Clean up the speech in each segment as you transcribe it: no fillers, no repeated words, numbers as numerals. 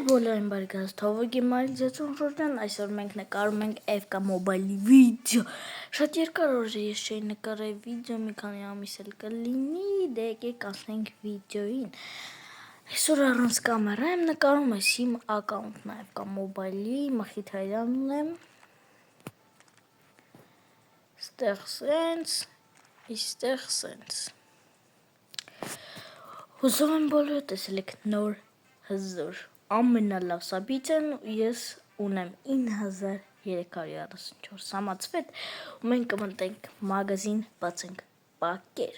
Բոլորին բարեկամներ, թողոքի մարիձեցուն շրջան, այսօր մենք նկարում ենք FK Mobile-ի վիդեո։ Շատ երկար օր է ես չէի նկարել վիդեո, մի քանի ամիս էլ կլինի, դե եկեք անցնենք վիդեոին։ Այսօր առանց կամերա եմ նկարում, այս իմ ակաունտն է FK Mobile-ի, Մխիթարյանն եմ։ Ստեղ սենց։ Հուսով եմ բոլորը տեսել եք նոր հզոր ամենալավ սաբիցն ես ունեմ 9344 համացվետ ու մենք կմտնենք մագազին բացենք պակեր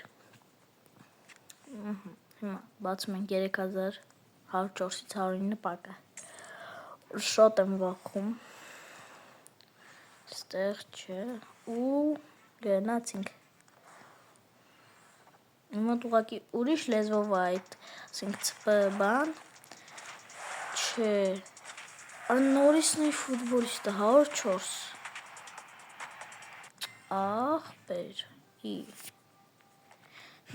հիմա բացում ենք 3104-ից 109 պակը շատ եմ վախում ստեղ չէ ու գնացինք Հիմա ուղղակի ուրիշ լեզվով այդ ասենք ցպ բան չէ նորիսն է ֆուտբոլիստը 104 ախպեր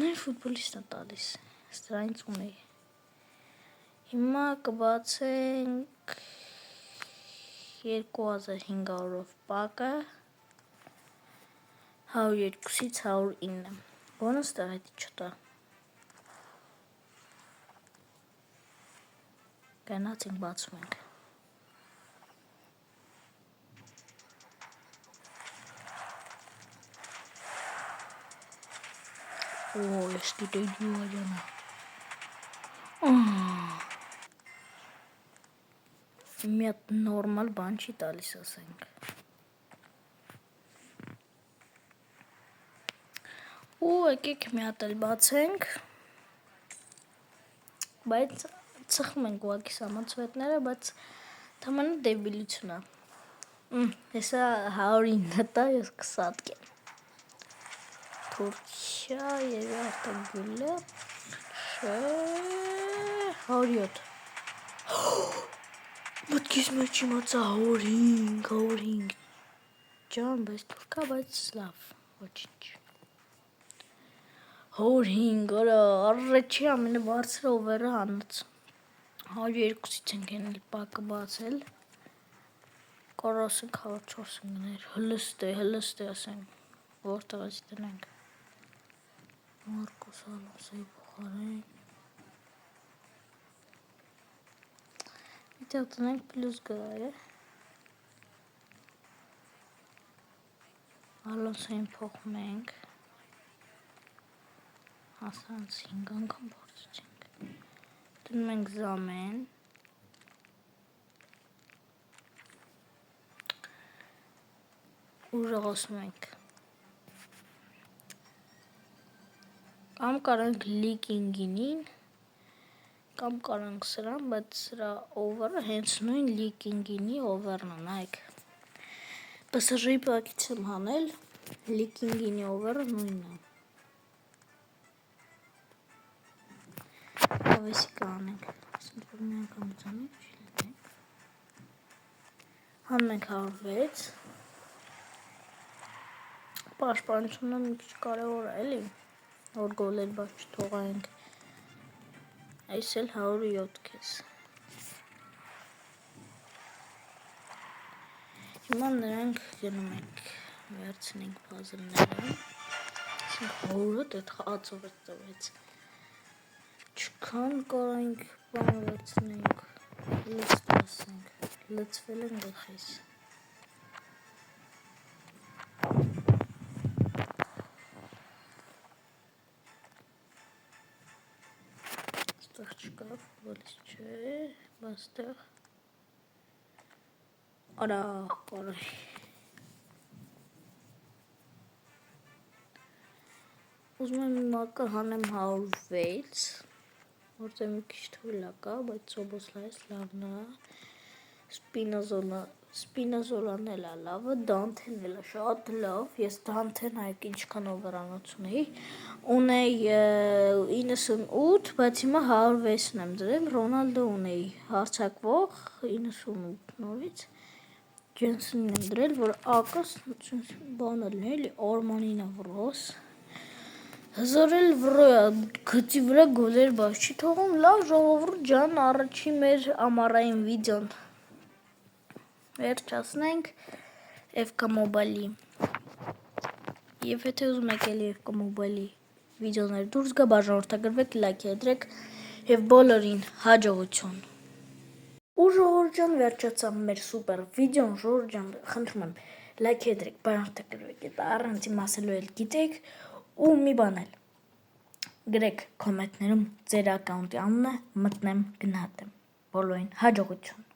նոր ֆուտբոլիստն է տալիս սրանից ունեի հիմա կբացենք 2500-ով պակը 102-ից 109 Բոնուս տեղ հետի չտա Գնացինք բացում ենք ես գիտեի դյուարյանը մի հատ նորմալ բան չի տալիս ասենք ու եկեք մի հատ էլ բացենք բայց ծխում ենք ուղղակի համացվետները բայց թամանը դեբիլություն է հեսա 109 տա ես կսատկեմ Թուրքիա եւ արտագուլը չէ 107 Մտքիս մեջ իմացա 105 ջան բայց թուրքա բայց լավ ոչինչ 105 արա առաջի ամենաբարձր օվերը հանած 102-ից ենք ենել պակը բացել կարասենք 104 ընկներ հլստ է ասենք որտեղից տնենք Մարկոս Ալոնսոյի փոխարեն Դե տնենք պլյուս գա է Ալոնսոյին փոխում ենք Հասանց 5 անգամ փոխեցինք Դնում ենք Զամեն Ուժեղացնում ենք Կամ կարանք լիկինգինին Կամ կարանք սրան, բայց սրա օվերը հենց նույն լիկինգինի օվերն է, նայք PSG-ի պակից եմ հանել, լիկինգինի օվերը նույնն է Հավեսի կանենք, ասենք որ մի անգամ ծանենք, չի լետենք Հանում ենք 106 Պաշպանությունը մի քիչ կարևոր է, էլի որ գոլեր բաց չթողայինք Այս էլ 107 կես Հիմա նրանք գնում ենք վերցնենք պազլները ասենք հորոտ էդ խացով է տվեց չքան կարանք բան վերցնենք լծտասենք լծվել են գլխիս Ստեղ չկա, ֆուտբոլիստ չէ, բայց ստեղ Արա, կարոհի Ուզում եմ մակը հանեմ 106 Որտեղ մի քիչ թույլ ակա, բայց Սոբոսլայից լավն է Սպինազոլան էլ է լավը, Դանթեն էլ է շատ լավ Ես Դանթեն հայք ինչքան օվերանոց ունեի Ունեի 98, բայց հիմա 106-ն եմ դրել, Ռոնալդո ունեի հարցակվող 98 նորից Ջենսոնին եմ դրել, որ ակս բանը լինի, էլի Արմանին է վրոս Հզորել վրոյա, գծի վրա գոլեր բաց չի թողում, լավ ժողովուրդ ջան, առաջի մեր ամառային վիդեոն վերջացնենք FK Mobile-ի, և եթե ուզում եք էլի FK Mobile-ի վիդեոներ դուրս գա, բաժանորդագրվեք, լայք եդրեք և բոլորին հաջողություն։ Ու ժողովուրդ ջան, վերջացավ մեր սուպեր վիդեոն, ժողովուրդ ջան, խնդրում եմ, լայք եդրեք, բաժանորդագրվեք, դա առանցին ասելու էլ գիտեք, ու մի բան էլ գրեք կոմենտներում ձեր ակաունտի անունը, մտնեմ գնահատեմ, բոլորին հաջողություն։